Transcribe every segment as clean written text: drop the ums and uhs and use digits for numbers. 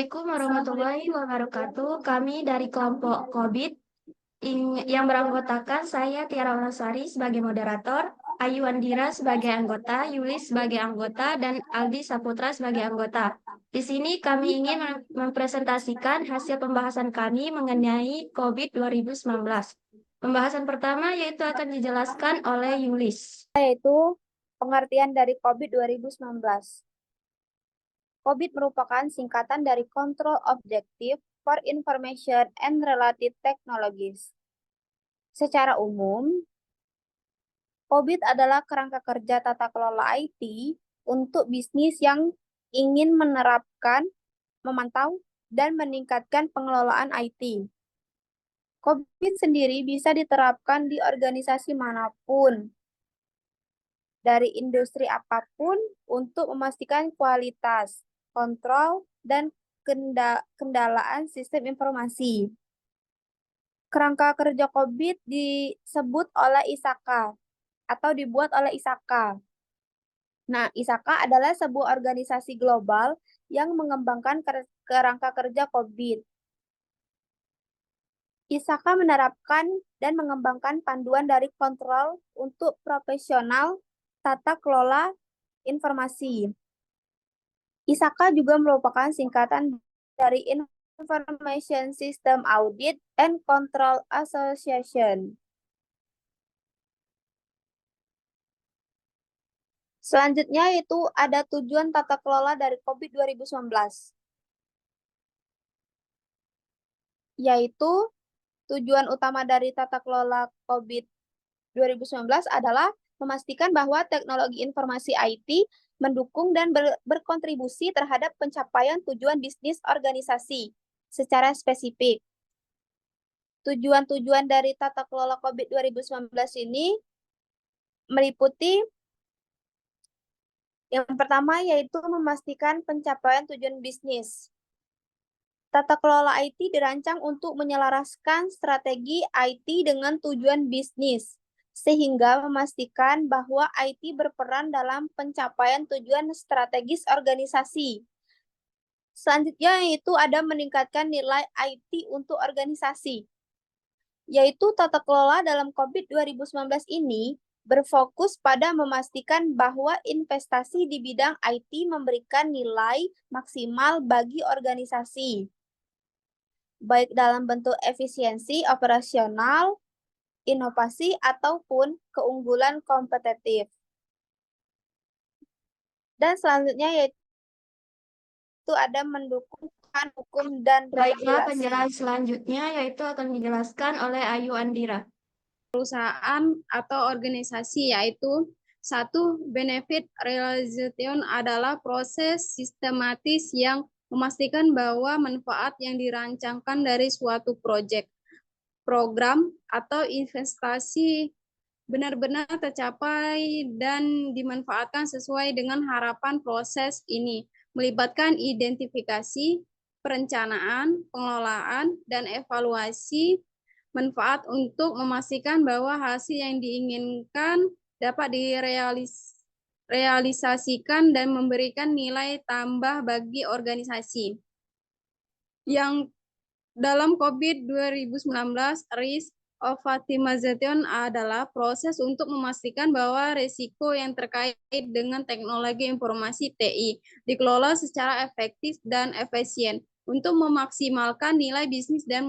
Assalamualaikum warahmatullahi wabarakatuh. Kami dari kelompok COVID yang beranggotakan saya Tiara Wanasari sebagai moderator, Ayu Andira sebagai anggota, Yulis sebagai anggota, dan Aldi Saputra sebagai anggota. Di sini kami ingin mempresentasikan hasil pembahasan kami mengenai COVID 2019. Pembahasan pertama yaitu akan dijelaskan oleh Yulis. Yaitu pengertian dari COVID 2019. COVID merupakan singkatan dari Control Objective for Information and Related Technologies. Secara umum, COVID adalah kerangka kerja tata kelola IT untuk bisnis yang ingin menerapkan, memantau, dan meningkatkan pengelolaan IT. COVID sendiri bisa diterapkan di organisasi manapun, dari industri apapun untuk memastikan kualitas, kontrol, dan kendalaan sistem informasi. Kerangka kerja COVID disebut oleh ISAKA atau dibuat oleh ISAKA. Nah, ISAKA adalah sebuah organisasi global yang mengembangkan kerangka kerja COVID. ISAKA menerapkan dan mengembangkan panduan dari kontrol untuk profesional tata kelola informasi. ISAKA juga merupakan singkatan dari Information System Audit and Control Association. Selanjutnya yaitu ada tujuan tata kelola dari COVID 2019. Yaitu tujuan utama dari tata kelola COVID 2019 adalah memastikan bahwa teknologi informasi IT mendukung dan berkontribusi terhadap pencapaian tujuan bisnis organisasi secara spesifik. Tujuan-tujuan dari tata kelola COVID 2019 ini meliputi yang pertama yaitu memastikan pencapaian tujuan bisnis. Tata kelola IT dirancang untuk menyelaraskan strategi IT dengan tujuan bisnis, sehingga memastikan bahwa IT berperan dalam pencapaian tujuan strategis organisasi. Selanjutnya yaitu ada meningkatkan nilai IT untuk organisasi. Yaitu tata kelola dalam COVID 2019 ini berfokus pada memastikan bahwa investasi di bidang IT memberikan nilai maksimal bagi organisasi, baik dalam bentuk efisiensi operasional, inovasi, ataupun keunggulan kompetitif. Dan selanjutnya yaitu ada mendukung hukum dan Baiklah, regulasi. penjelasan selanjutnya yaitu akan dijelaskan oleh Ayu Andira. Perusahaan atau organisasi, yaitu satu, benefit realization adalah proses sistematis yang memastikan bahwa manfaat yang dirancangkan dari suatu proyek, program, atau investasi benar-benar tercapai dan dimanfaatkan sesuai dengan harapan. Proses ini melibatkan identifikasi, perencanaan, pengelolaan, dan evaluasi manfaat untuk memastikan bahwa hasil yang diinginkan dapat direalisasikan dan memberikan nilai tambah bagi organisasi. Yang dalam COVID 2019, risk optimization adalah proses untuk memastikan bahwa risiko yang terkait dengan teknologi informasi TI dikelola secara efektif dan efisien untuk memaksimalkan nilai bisnis dan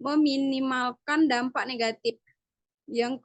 meminimalkan dampak negatif. Yang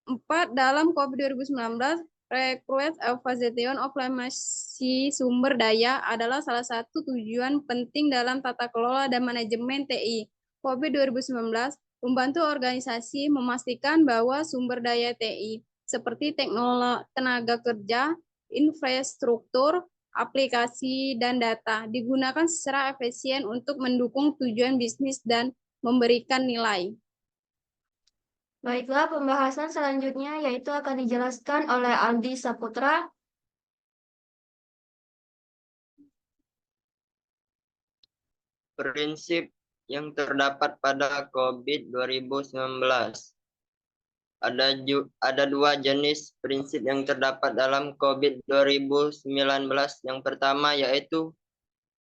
keempat, dalam COVID 2019, recruit evaluation optimasi sumber daya adalah salah satu tujuan penting dalam tata kelola dan manajemen TI. COVID 2019 membantu organisasi memastikan bahwa sumber daya TI seperti teknologi, tenaga kerja, infrastruktur, aplikasi, dan data digunakan secara efisien untuk mendukung tujuan bisnis dan memberikan nilai. Baiklah, pembahasan selanjutnya yaitu akan dijelaskan oleh Aldi Saputra. Prinsip yang terdapat pada COVID 2019. Ada dua jenis prinsip yang terdapat dalam COVID 2019. Yang pertama yaitu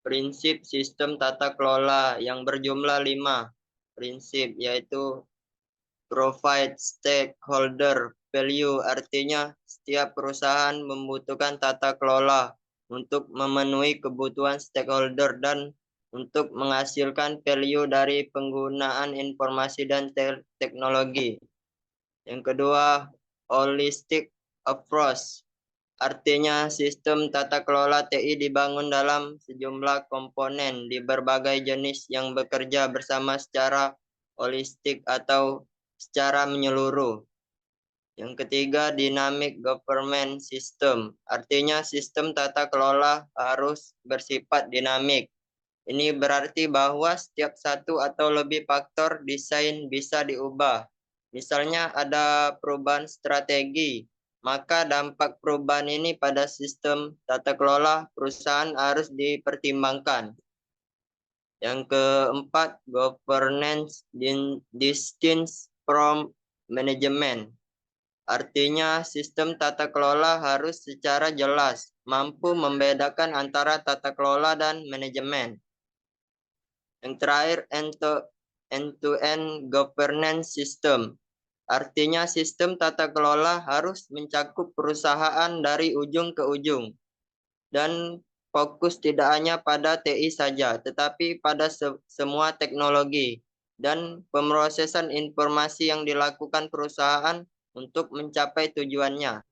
prinsip sistem tata kelola yang berjumlah 5 prinsip, yaitu provide stakeholder value, artinya setiap perusahaan membutuhkan tata kelola untuk memenuhi kebutuhan stakeholder dan untuk menghasilkan value dari penggunaan informasi dan teknologi. Yang kedua, holistic approach. Artinya sistem tata kelola TI dibangun dalam sejumlah komponen di berbagai jenis yang bekerja bersama secara holistik atau secara menyeluruh. Yang ketiga, dynamic government system. Artinya sistem tata kelola harus bersifat dinamik. Ini berarti bahwa setiap satu atau lebih faktor desain bisa diubah. Misalnya ada perubahan strategi, maka dampak perubahan ini pada sistem tata kelola perusahaan harus dipertimbangkan. Yang keempat, governance distinct from management. Artinya sistem tata kelola harus secara jelas mampu membedakan antara tata kelola dan manajemen. Yang terakhir, end-to-end governance system. Artinya sistem tata kelola harus mencakup perusahaan dari ujung ke ujung dan fokus tidak hanya pada TI saja, tetapi pada semua teknologi dan pemrosesan informasi yang dilakukan perusahaan untuk mencapai tujuannya.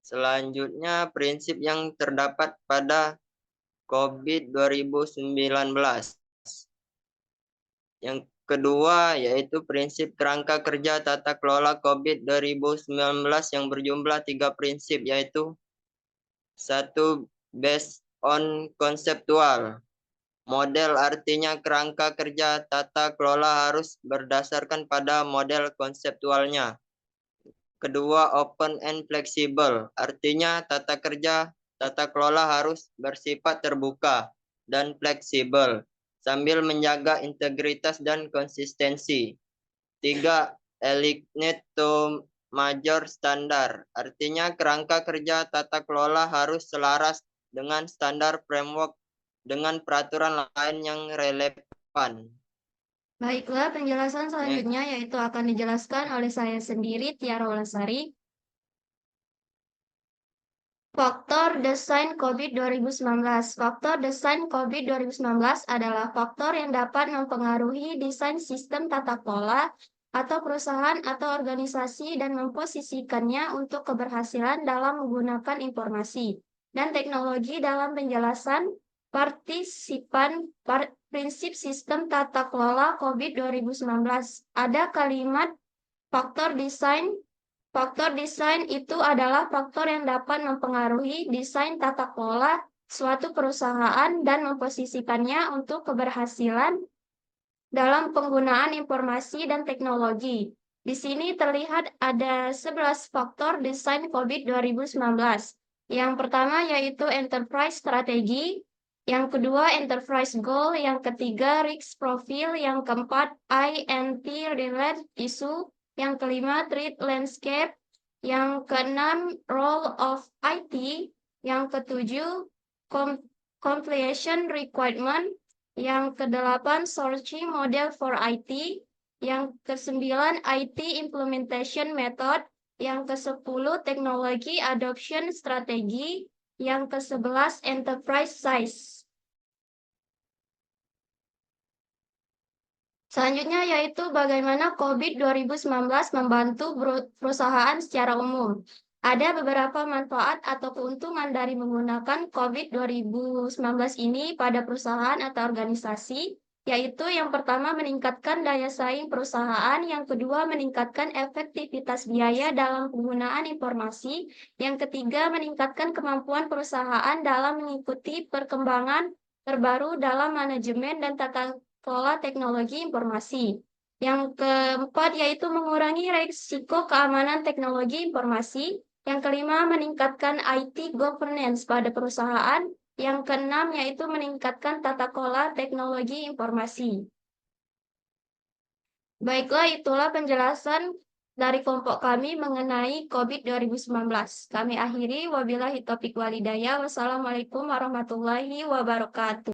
Selanjutnya, prinsip yang terdapat pada COVID 2019. Yang kedua yaitu prinsip kerangka kerja tata kelola COVID 2019 yang berjumlah 3 prinsip, yaitu 1. Based on konseptual. Model artinya kerangka kerja tata kelola harus berdasarkan pada model konseptualnya. Kedua, open and flexible. Artinya tata kerja tata kelola harus bersifat terbuka dan fleksibel sambil menjaga integritas dan konsistensi. 3. Aligned to major standar. Artinya kerangka kerja tata kelola harus selaras dengan standar framework dengan peraturan lain yang relevan. Baiklah, penjelasan selanjutnya yaitu akan dijelaskan oleh saya sendiri, Tiara Wulasari. Faktor desain COVID 2019. Faktor desain COVID 2019 adalah faktor yang dapat mempengaruhi desain sistem tata kelola atau perusahaan atau organisasi dan memposisikannya untuk keberhasilan dalam menggunakan informasi dan teknologi. Dalam penjelasan partisipan prinsip sistem tata kelola COVID 2019, ada kalimat faktor desain. Faktor desain itu adalah faktor yang dapat mempengaruhi desain tata kelola suatu perusahaan dan memposisikannya untuk keberhasilan dalam penggunaan informasi dan teknologi. Di sini terlihat ada 11 faktor desain COVID 2019. Yang pertama yaitu enterprise strategi, yang kedua enterprise goal, yang ketiga risk profile, yang keempat INT related issue, yang kelima threat landscape, yang keenam role of IT, yang ketujuh completion requirement, yang kedelapan searching model for IT, yang kesembilan IT implementation method, yang ke-10 teknologi adoption strategi, yang ke-11 enterprise size. Selanjutnya yaitu bagaimana COVID 2019 membantu perusahaan secara umum. Ada beberapa manfaat atau keuntungan dari menggunakan COVID 2019 ini pada perusahaan atau organisasi, yaitu yang pertama meningkatkan daya saing perusahaan, yang kedua meningkatkan efektivitas biaya dalam penggunaan informasi, yang ketiga meningkatkan kemampuan perusahaan dalam mengikuti perkembangan terbaru dalam manajemen dan tata kelola teknologi informasi. Yang keempat yaitu mengurangi risiko keamanan teknologi informasi. Yang kelima meningkatkan IT governance pada perusahaan. Yang keenam yaitu meningkatkan tata kelola teknologi informasi. Baiklah, itulah penjelasan dari kelompok kami mengenai COVID 2019. Kami akhiri, wabillahi taufiq walhidayah. Wassalamualaikum warahmatullahi wabarakatuh.